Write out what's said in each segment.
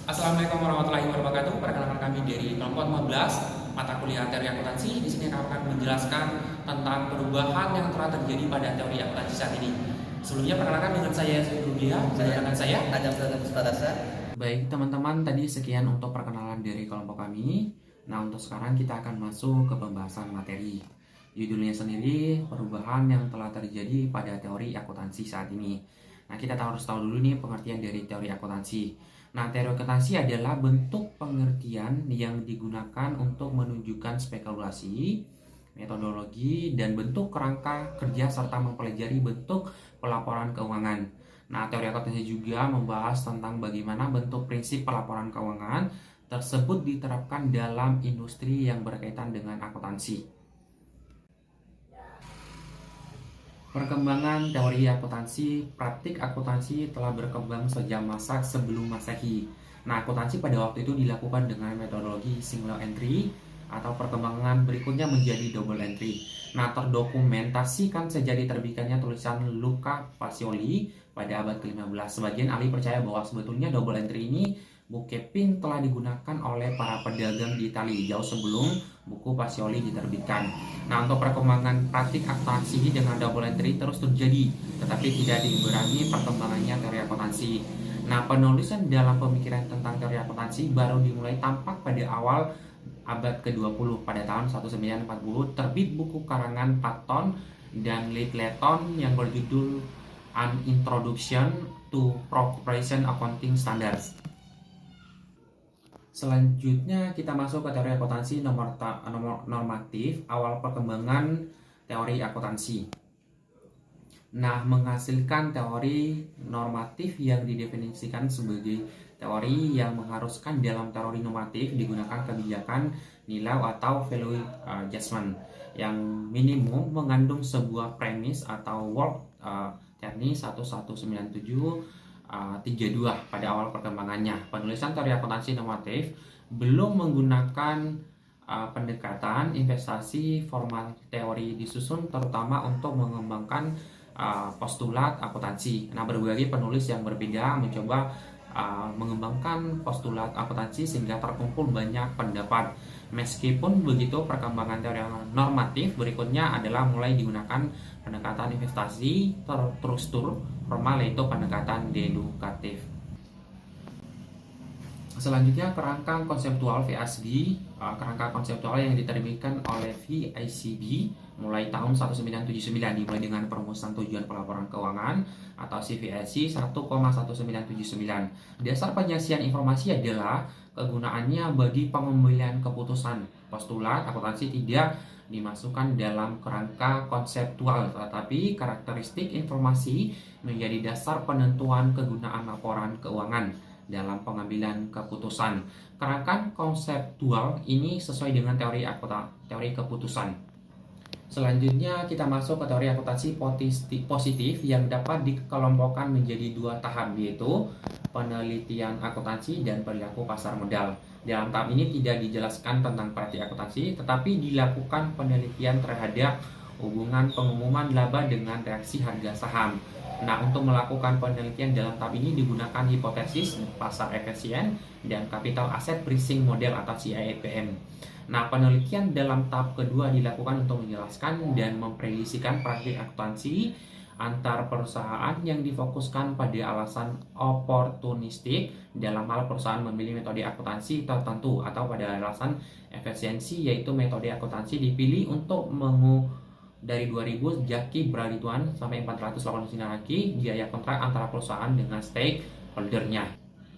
Assalamualaikum warahmatullahi wabarakatuh. Perkenalkan kami dari kelompok 15 mata kuliah teori akuntansi. Di sini kami akan menjelaskan tentang perubahan yang telah terjadi pada teori akuntansi saat ini. Sebelumnya perkenalkan dengan saya Zainuddin, dengan saya Adam Pratama Pusparasa. Baik teman-teman, tadi sekian untuk perkenalan dari kelompok kami. Nah, untuk sekarang kita akan masuk ke pembahasan materi. Judulnya sendiri perubahan yang telah terjadi pada teori akuntansi saat ini. Nah, kita harus tahu dulu nih pengertian dari teori akuntansi. Nah, teori akuntansi adalah bentuk pengertian yang digunakan untuk menunjukkan spekulasi, metodologi, dan bentuk kerangka kerja serta mempelajari bentuk pelaporan keuangan. Nah, teori akuntansi juga membahas tentang bagaimana bentuk prinsip pelaporan keuangan tersebut diterapkan dalam industri yang berkaitan dengan akuntansi. Perkembangan teori akuntansi, praktik akuntansi telah berkembang sejak masa sebelum Masehi. Nah, akuntansi pada waktu itu dilakukan dengan metodologi single entry atau perkembangan berikutnya menjadi double entry. Nah, terdokumentasikan sejak diterbitkannya tulisan Luca Pacioli pada abad ke-15. Sebagian ahli percaya bahwa sebetulnya double entry ini bookkeeping telah digunakan oleh para pedagang di Italia jauh sebelum buku Pacioli diterbitkan. Nah, untuk perkembangan praktik akuntansi dengan double entry terus terjadi, tetapi tidak diimbangi perkembangannya teori akuntansi. Nah, penulisan dalam pemikiran tentang teori akuntansi baru dimulai tampak pada awal abad ke-20 pada tahun 1940 terbit buku karangan Patton dan Littleton yang berjudul An Introduction to Corporation Accounting Standards. Selanjutnya kita masuk ke teori akuntansi normatif awal perkembangan teori akuntansi. Nah, menghasilkan teori normatif yang didefinisikan sebagai teori yang mengharuskan dalam teori normatif digunakan kebijakan nilai atau value adjustment yang minimum mengandung sebuah premis atau work teknis 1197 32 pada awal perkembangannya. Penulisan teori akuntansi normatif belum menggunakan pendekatan investasi formal teori disusun terutama untuk mengembangkan postulat akuntansi. Nah, berbagai penulis yang berbeda mencoba mengembangkan postulat akuntansi sehingga terkumpul banyak pendapat. Meskipun begitu, perkembangan teori normatif berikutnya adalah mulai digunakan pendekatan investasi terstruktur formal, yaitu pendekatan dedukatif. Selanjutnya kerangka konseptual VSB, kerangka konseptual yang diterbitkan oleh VICB mulai tahun 1979 dimulai dengan perumusan tujuan pelaporan keuangan atau CVSC 1,1979. Dasar penyajian informasi adalah kegunaannya bagi pengambilan keputusan. Postulat akuntansi tidak dimasukkan dalam kerangka konseptual, tetapi karakteristik informasi menjadi dasar penentuan kegunaan laporan keuangan dalam pengambilan keputusan. Kerangka konseptual ini sesuai dengan teori keputusan. Selanjutnya kita masuk ke teori akuntansi positif yang dapat dikelompokkan menjadi dua tahap, yaitu penelitian akuntansi dan perilaku pasar modal. Dalam tahap ini tidak dijelaskan tentang praktik akuntansi, tetapi dilakukan penelitian terhadap hubungan pengumuman laba dengan reaksi harga saham. Nah, untuk melakukan penelitian dalam tahap ini digunakan hipotesis pasar efisien dan capital asset pricing model atau CAPM. Nah, penelitian dalam tahap kedua dilakukan untuk menjelaskan dan memprediksikan praktik akuntansi antar perusahaan yang difokuskan pada alasan oportunistik dalam hal perusahaan memilih metode akuntansi tertentu atau pada alasan efisiensi, yaitu metode akuntansi dipilih untuk dari 2000 Jaki Bralituan sampai 480 Sinaraki biaya kontrak antara perusahaan dengan stakeholdernya.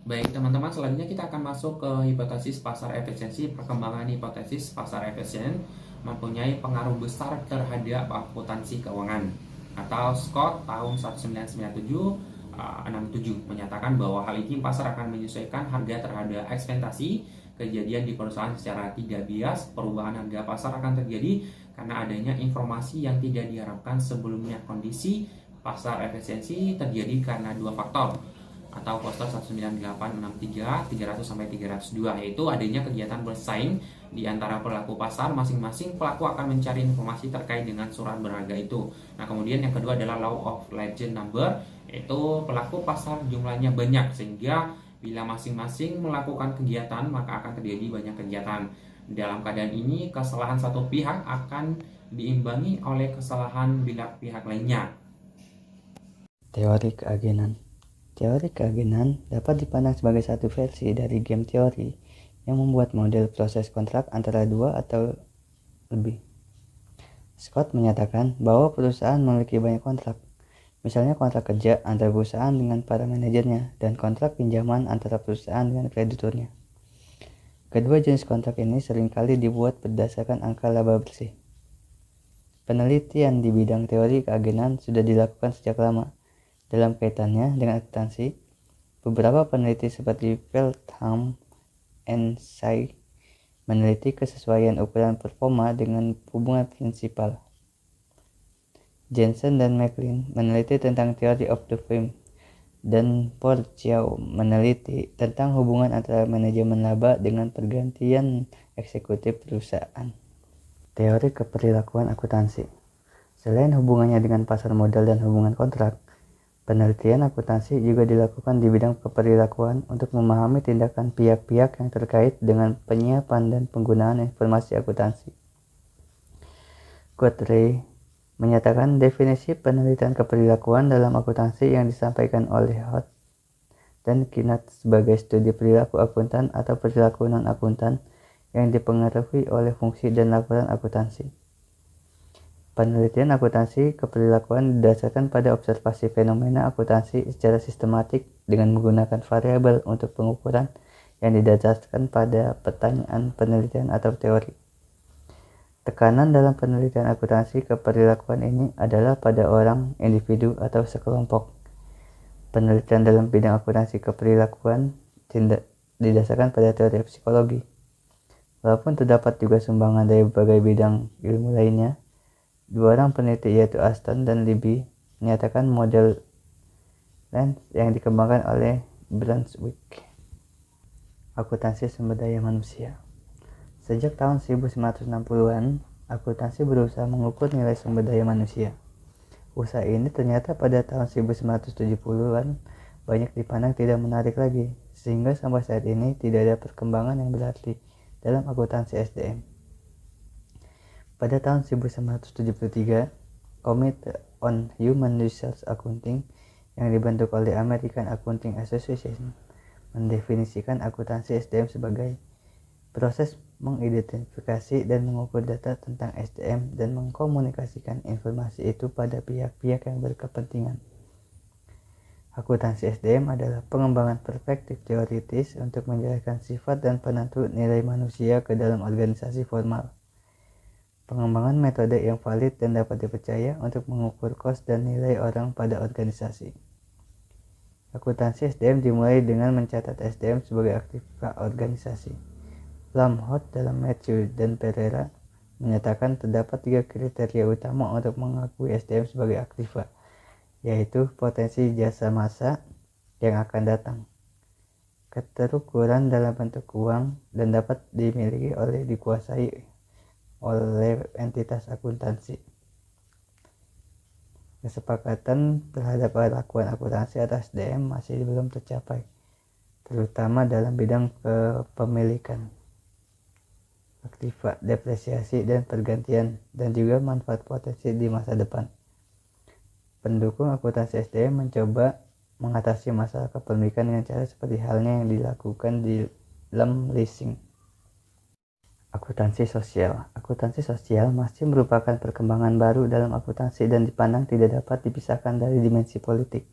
Baik teman-teman, selanjutnya kita akan masuk ke hipotesis pasar efisiensi. Perkembangan hipotesis pasar efisien mempunyai pengaruh besar terhadap akuntansi keuangan atau Scott tahun 1997 menyatakan bahwa hal ini pasar akan menyesuaikan harga terhadap ekspektasi kejadian di perusahaan secara tidak bias. Perubahan harga pasar akan terjadi karena adanya informasi yang tidak diharapkan sebelumnya. Kondisi pasar efisiensi terjadi karena dua faktor atau poster 19863 300 sampai 302, yaitu adanya kegiatan bersaing di antara pelaku pasar. Masing-masing pelaku akan mencari informasi terkait dengan surat berharga itu. Nah, kemudian yang kedua adalah law of large number, yaitu pelaku pasar jumlahnya banyak sehingga Bila masing-masing melakukan kegiatan, maka akan terjadi banyak kegiatan. Dalam keadaan ini, kesalahan satu pihak akan diimbangi oleh kesalahan pihak lainnya. Teori keagenan. Teori keagenan dapat dipandang sebagai satu versi dari game teori yang membuat model proses kontrak antara dua atau lebih. Scott menyatakan bahwa perusahaan memiliki banyak kontrak, misalnya kontrak kerja antara perusahaan dengan para manajernya dan kontrak pinjaman antara perusahaan dengan krediturnya. Kedua jenis kontrak ini seringkali dibuat berdasarkan angka laba bersih. Penelitian di bidang teori keagenan sudah dilakukan sejak lama. Dalam kaitannya dengan akuntansi, beberapa peneliti seperti Feldham and Say meneliti kesesuaian ukuran performa dengan hubungan prinsipal. Jensen dan McLean meneliti tentang Theory of the Firm, dan Porciao meneliti tentang hubungan antara manajemen laba dengan pergantian eksekutif perusahaan. Teori keperilakuan akuntansi. Selain hubungannya dengan pasar modal dan hubungan kontrak, penelitian akuntansi juga dilakukan di bidang keperilakuan untuk memahami tindakan pihak-pihak yang terkait dengan penyiapan dan penggunaan informasi akuntansi. Godrej menyatakan definisi penelitian keperilakuan dalam akuntansi yang disampaikan oleh Holt dan Kinat sebagai studi perilaku akuntan atau perilaku non-akuntan yang dipengaruhi oleh fungsi dan laporan akuntansi. Penelitian akuntansi keperilakuan didasarkan pada observasi fenomena akuntansi secara sistematik dengan menggunakan variabel untuk pengukuran yang didasarkan pada pertanyaan penelitian atau teori. Tekanan dalam penelitian akuntansi keperilakuan ini adalah pada orang, individu, atau sekelompok. Penelitian dalam bidang akuntansi keperilakuan didasarkan pada teori psikologi. Walaupun terdapat juga sumbangan dari berbagai bidang ilmu lainnya, dua orang peneliti yaitu Aston dan Libby menyatakan model Lens yang dikembangkan oleh Brunswick. Akuntansi sumber daya manusia. Sejak tahun 1960-an, akuntansi berusaha mengukur nilai sumber daya manusia. Usaha ini ternyata pada tahun 1970-an banyak dipandang tidak menarik lagi, sehingga sampai saat ini tidak ada perkembangan yang berarti dalam akuntansi SDM. Pada tahun 1973, Committee on Human Resource Accounting yang dibentuk oleh American Accounting Association mendefinisikan akuntansi SDM sebagai proses mengidentifikasi dan mengukur data tentang SDM dan mengkomunikasikan informasi itu pada pihak-pihak yang berkepentingan. Akuntansi SDM adalah pengembangan perspektif teoritis untuk menjelaskan sifat dan penentu nilai manusia ke dalam organisasi formal. Pengembangan metode yang valid dan dapat dipercaya untuk mengukur kos dan nilai orang pada organisasi. Akuntansi SDM dimulai dengan mencatat SDM sebagai aktiva organisasi. Plumholt dalam Matthew dan Pereira menyatakan terdapat 3 kriteria utama untuk mengakui SDM sebagai aktiva, yaitu potensi jasa massa yang akan datang, keterukuran dalam bentuk uang, dan dapat dimiliki oleh dikuasai oleh entitas akuntansi. Kesepakatan terhadap perlakuan akuntansi atas SDM masih belum tercapai, terutama dalam bidang kepemilikan, aktiva, depresiasi, dan pergantian, dan juga manfaat potensi di masa depan. Pendukung akuntansi SDM mencoba mengatasi masalah kepemilikan dengan cara seperti halnya yang dilakukan di dalam leasing. Akuntansi sosial. Akuntansi sosial masih merupakan perkembangan baru dalam akuntansi dan dipandang tidak dapat dipisahkan dari dimensi politik.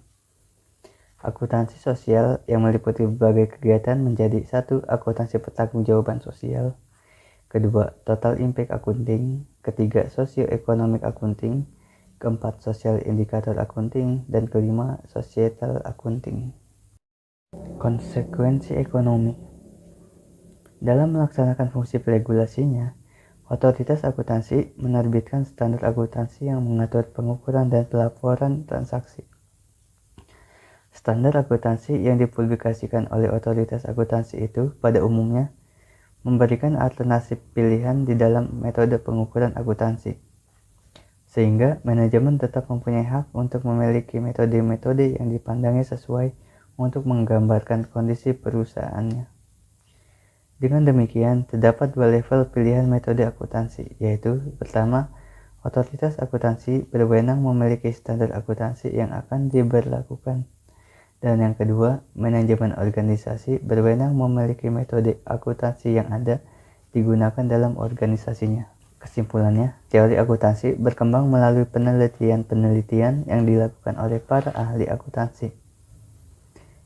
Akuntansi sosial yang meliputi berbagai kegiatan menjadi: 1. Akuntansi pertanggungjawaban sosial. 2. Total Impact Accounting. 3. Socio-Economic Accounting. 4. Social Indicator Accounting. Dan 5. Societal Accounting. Konsekuensi ekonomi. Dalam melaksanakan fungsi regulasinya, otoritas akuntansi menerbitkan standar akuntansi yang mengatur pengukuran dan pelaporan transaksi. Standar akuntansi yang dipublikasikan oleh otoritas akuntansi itu pada umumnya memberikan alternatif pilihan di dalam metode pengukuran akuntansi, sehingga manajemen tetap mempunyai hak untuk memiliki metode-metode yang dipandangnya sesuai untuk menggambarkan kondisi perusahaannya. Dengan demikian, terdapat dua level pilihan metode akuntansi, yaitu pertama, otoritas akuntansi berwenang memiliki standar akuntansi yang akan diberlakukan. Dan yang kedua, manajemen organisasi berwenang memiliki metode akuntansi yang ada digunakan dalam organisasinya. Kesimpulannya, teori akuntansi berkembang melalui penelitian-penelitian yang dilakukan oleh para ahli akuntansi.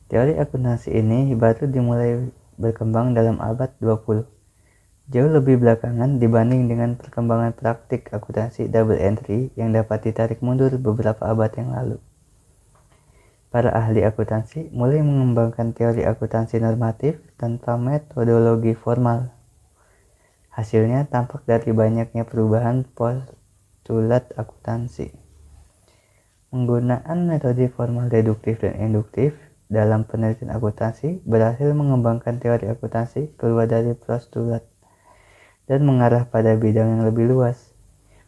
Teori akuntansi ini baru dimulai berkembang dalam abad 20, jauh lebih belakangan dibanding dengan perkembangan praktik akuntansi double entry yang dapat ditarik mundur beberapa abad yang lalu. Para ahli akuntansi mulai mengembangkan teori akuntansi normatif tanpa metodologi formal. Hasilnya tampak dari banyaknya perubahan postulat akuntansi. Penggunaan metode formal deduktif dan induktif dalam penelitian akuntansi berhasil mengembangkan teori akuntansi keluar dari postulat dan mengarah pada bidang yang lebih luas.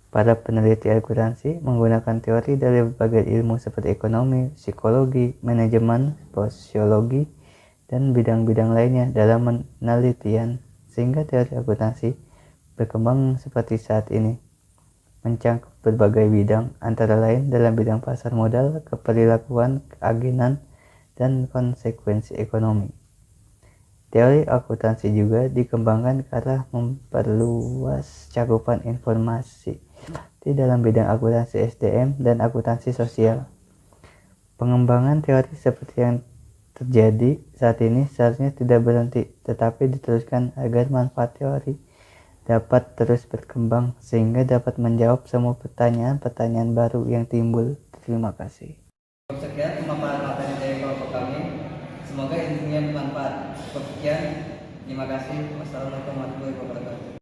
Para peneliti akuntansi menggunakan teori dari berbagai ilmu seperti ekonomi, psikologi, manajemen, sosiologi, dan bidang-bidang lainnya dalam penelitian, sehingga teori akuntansi berkembang seperti saat ini, mencangkup berbagai bidang, antara lain dalam bidang pasar modal, keperilakuan, keagenan, dan konsekuensi ekonomi. Teori akuntansi juga dikembangkan ke arah memperluas cakupan informasi di dalam bidang akuntansi SDM dan akuntansi sosial. Pengembangan teori seperti yang terjadi saat ini seharusnya tidak berhenti, tetapi diteruskan agar manfaat teori dapat terus berkembang sehingga dapat menjawab semua pertanyaan-pertanyaan baru yang timbul. Terima kasih. Sekian pemaparan materi dari kelompok kami. Semoga ilmunya bermanfaat. Cukup sekian. Terima kasih. Wassalamualaikum warahmatullahi wabarakatuh.